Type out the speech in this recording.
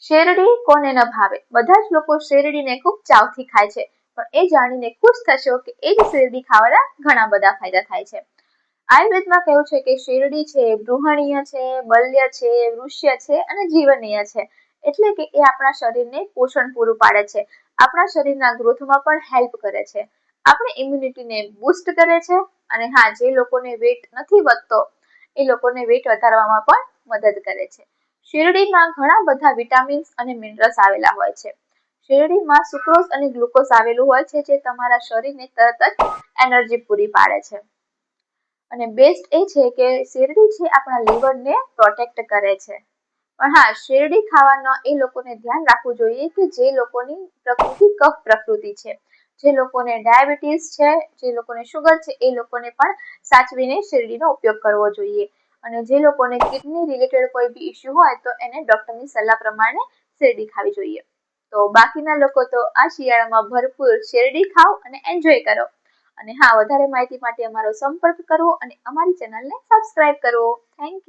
શેરડી કોને ન ભાવે? બધા જ લોકો શેરડીને ખૂબ ચાવથી ખાય છે, પણ એ જાણીને ખુશ થશો કે એ જ શેરડી ખાવાના ઘણા બધા ફાયદા થાય છે. આયુર્વેદમાં કહ્યું છે કે શેરડી છે બૃહણીય છે, બલ્ય છે, વૃષ્ય છે અને જીવનીય છે. એટલે કે એ આપણા શરીરને પોષણ પૂરું પાડે છે, આપણા શરીરના ગ્રોથમાં પણ હેલ્પ કરે છે, આપણી ઇમ્યુનિટીને બૂસ્ટ કરે છે અને હા, જે લોકોને વેટ નથી વધતો એ લોકોને વેટ વધારવામાં પણ મદદ કરે છે. શેરડીમાં ઘણા બધા વિટામિન્સ અને મિનરલ્સ આવેલા હોય છે. શેરડીમાં સુક્રોઝ અને ગ્લુકોઝ આવેલું હોય છે, જે તમારા શરીરને તરત જ એનર્જી પૂરી પાડે છે. અને બેસ્ટ એ છે કે શેરડી છે આપણા લીવરને પ્રોટેક્ટ કરે છે. પણ હા, શેરડી ખાવાના એ લોકોને ધ્યાન રાખવું જોઈએ કે જે લોકોની પ્રકૃતિ કફ પ્રકૃતિ છે, જે લોકોને ડાયાબિટીસ છે, જે લોકોને શુગર છે, એ લોકોને પણ સાચવીને શેરડીનો ઉપયોગ કરવો જોઈએ. અને જે લોકોને કિડની રિલેટેડ કોઈ બી ઇસ્યુ હોય તો એને ડોક્ટરની સલાહ પ્રમાણે શેરડી ખાવી જોઈએ. તો બાકીના લોકો તો આ શિયાળામાં ભરપૂર શેરડી ખાઓ અને એન્જોય કરો. અને હા, વધારે માહિતી માટે અમારો સંપર્ક કરવો અને અમારી ચેનલને સબસ્ક્રાઇબ કરવો. Thank you.